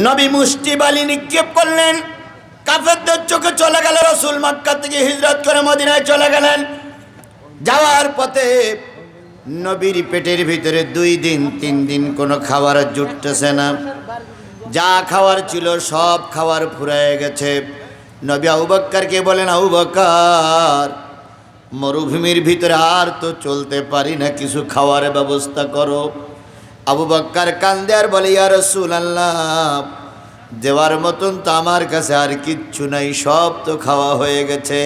নবী মুষ্টি বালি নিক্ষেপ করলেন, কাফেরদের চোখে চলে গেল। রাসূল মক্কা থেকে হিজরত করে মদিনায় চলে গেলেন। যাওয়ার পথে নবীর পেটের ভিতরে 2 দিন 3 দিন কোনো খাবার জুটতেছে না। যা খাওয়ার ছিল সব খাবার ফুরায় গেছে। নবী আবু বকরকে বলেন, আবু বকর, মরুভূমির ভিতরে আর তো চলতে পারি না, কিছু খাওয়ার ব্যবস্থা করো। আবু বকর কান্দে আর বলে, ইয়া রাসূলুল্লাহ, দেওয়ার মতন তো আমার কাছে আর কিচ্ছু নাই, সব তো খাওয়া হয়ে গেছে,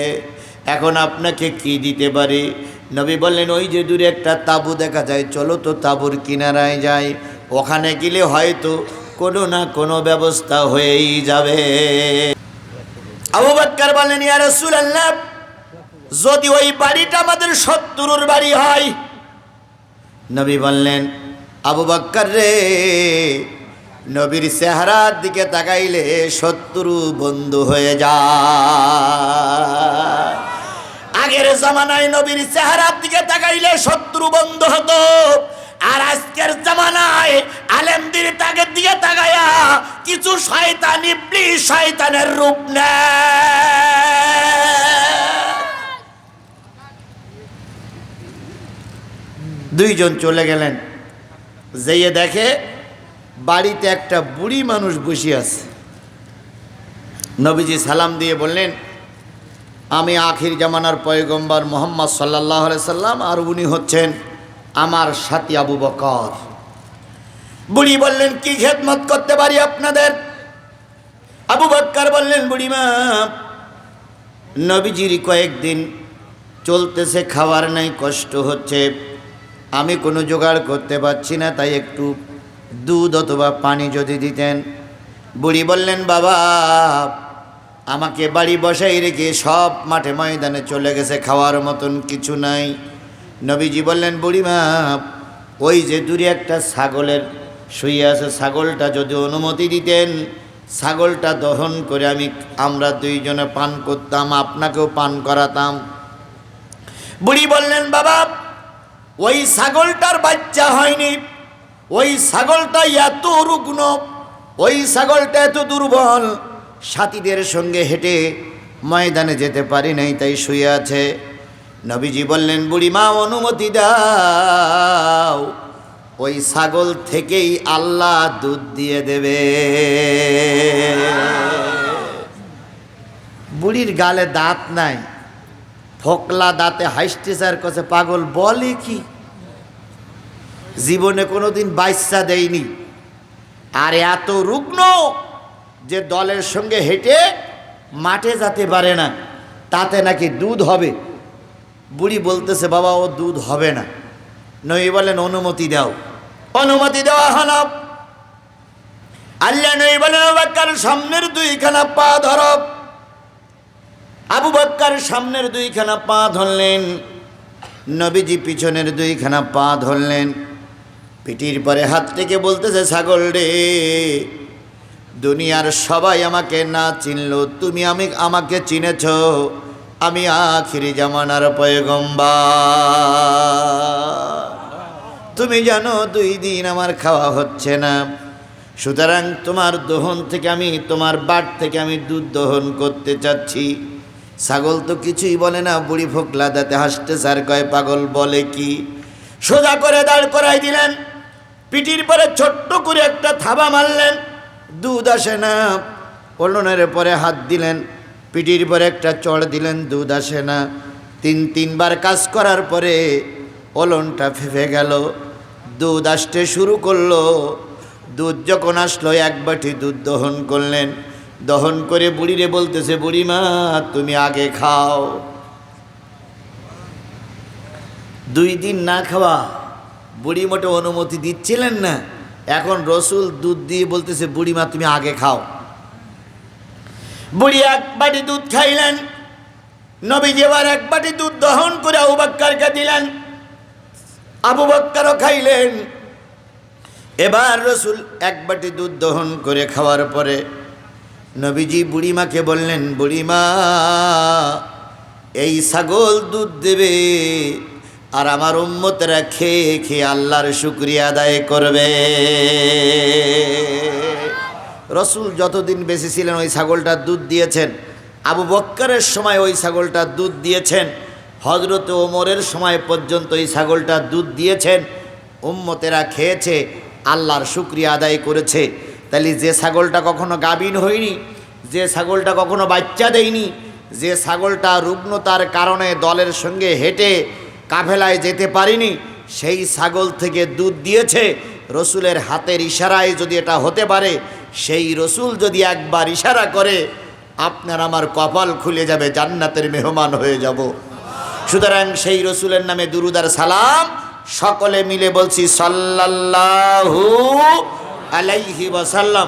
এখন আপনাকে কি দিতে পারি? নবী বললেন, ওই যে দূরে একটা তাঁবু দেখা যায়, চলো তো তাঁবুর কিনারায় যাই, ওখানে গেলে হয়তো কোনো না কোনো ব্যবস্থা হয়েই যাবে। আবু বকর বললেন, ইয়া রাসূলুল্লাহ, যদি ওই বাড়িটা আমাদের শত্রুর বাড়ি হয়? নবী বললেন, আবু বকর রে, নবীর চেহারার দিকে তাকাইলে শত্রু বন্ধু হয়ে যায়। আগের জামানায় নবীর চেহারার দিকে তাকাইলে শত্রু বন্ধু হতো, আর আজকের জামানায় আলেমদের তাকের দিকে তাকায়া কিছু শয়তান ইবলিস শয়তানের রূপ নেয়। 2 জন চলে গেলেন, যেয়ে দেখে বাড়িতে একটা বুড়ি মানুষ বসে আছে। নবীজি সালাম দিয়ে বললেন, আমি আখির জামানার পয়গম্বর মুহাম্মদ সাল্লাল্লাহু আলাইহি সাল্লাম, আর উনি হচ্ছেন আমার সাথী আবু বকর। বুড়ি বললেন, কি খেদমত করতে পারি আপনাদের? আবু বকর বললেন, বুড়িমা, নবীজির কয়েকদিন চলতেছে, খাবার নাই, কষ্ট হচ্ছে, আমি কোনো জোগাড় করতে পারছি না, তাই একটু দুধ অথবা পানি যদি দিতেন। বুড়ি বললেন, বাবা, আমাকে বাড়ি বসাই রেখে সব মাঠে ময়দানে চলে গেছে, খাওয়ার মতন কিছু নাই। নবীজি বললেন, বুড়িমা, ওই যে দূরে একটা ছাগলের শুয়ে আছে, ছাগলটা যদি অনুমতি দিতেন, ছাগলটা দহন করে আমরা 2 জনে পান করতাম, আপনাকেও পান করাতাম। বুড়ি বললেন, বাবা, ওই ছাগলটার বাচ্চা হয়নি, ওই ছাগলটা এত রুগ্ন, ওই ছাগলটা এত দুর্বল, সাথীদের সঙ্গে হেঁটে ময়দানে যেতে পারি নাই, তাই শুয়ে আছে। নবীজি বললেন, বুড়িমা, অনুমতি দাও, ওই ছাগল থেকেই আল্লাহ দুধ দিয়ে দেবে। বুড়ির গালে দাঁত নাই, ফোকলা দাঁতে হাসতেছে, কাছে পাগল বলে কি, জীবনে কোনোদিন বাচ্চা দেয়নি, আর এত রুগ্ন যে দলের সঙ্গে হেঁটে মাঠে যেতে পারে না, তাতে নাকি দুধ হবে। বুড়ি বলতেছে, বাবা, ও দুধ হবে না। নবী বলেন, অনুমতি দাও। অনুমতি দেওয়া হলো। আল্লাহ নবী বলেন, আবু বকর, সামনের 2খানা পা ধরো। আবু বকর সামনের 2খানা পা ধরলেন, নবীজি পিছনের 2খানা পা ধরলেন। পিঠির পরে হাত থেকে বলতেছে, ছাগল রে, দুনিয়ার সবাই আমাকে না চিনলো, তুমি আমাকে চিনেছ, আমি আখিরি জামানার পয়গম্বর। তুমি জানো 2 দিন আমার খাওয়া হচ্ছে না, সুতরাং তোমার দহন থেকে তোমার বাট থেকে আমি দুধ দহন করতে চাচ্ছি। ছাগল তো কিছুই বলে না, বুড়ি ফোকলা দাঁতে হাসতে স্যার কয়, পাগল বলে কি? সোজা করে দাঁড় করাই দিলেন, পিঠির পরে ছোট্ট করে একটা থাবা মারলেন, দুধ আসে না। ওলনের পরে হাত দিলেন, পিঠির পরে একটা চড় দিলেন, দুধ আসে না। 3বার কাজ করার পরে ওলনটা ফেঁপে গেল, দুধ আসতে শুরু করলো। দুধ যখন আসলো, 1 বাটি দুধ দহন করলেন। দহন করে বুড়িরে বলতেছে, বুড়িমা, তুমি আগে খাও। 2 দিন না খাওয়া, বুড়ি মোটে অনুমতি দিচ্ছিলেন না, এখন রসুল দুধ দিয়ে বলতেছে, বুড়িমা, তুমি আগে খাও। বুড়ি 1 বাটি দুধ খাইলেন। নবীজি আবার 1 বাটি দুধ দহন করে আবু বকরকে দিলেন, আবু বকরও খাইলেন। এবার রসুল 1 বাটি দুধ দহন করে খাওয়ার পরে নবীজি বুড়িমাকে বললেন, বুড়িমা, এই ছাগল দুধ দেবে, আর আমার উম্মতেরা খেয়ে খেয়ে আল্লাহর শুকরিয়া আদায় করবে। রসুল যতদিন বেঁচে ছিলেন ওই ছাগলটার দুধ দিয়েছেন, আবু বক্করের সময় ওই ছাগলটার দুধ দিয়েছেন, হযরত ওমরের সময় পর্যন্ত এই ছাগলটার দুধ দিয়েছেন। উম্মতেরা খেয়েছে, আল্লাহর শুকরিয়া আদায় করেছে। তাহলে যে ছাগলটা কখনো গাভীন হয়নি, যে ছাগলটা কখনো বাচ্চা দেয়নি, যে ছাগলটা রুগ্নতার কারণে দলের সঙ্গে হেঁটে কাফেলায় যেতে পারিনি, সেই ছাগল থেকে দুধ দিয়েছে, রসুলের হাতের ইশারায় যদি এটা হতে পারে, সেই রসুল যদি একবার ইশারা করে, আপনার আমার কপাল খুলে যাবে, জান্নাতের মেহমান হয়ে যাব। সুতরাং সেই রসুলের নামে দুরুদ আর সালাম সকলে মিলে বলছি সাল্লাল্লাহু আলাইহি ওয়াসাল্লাম।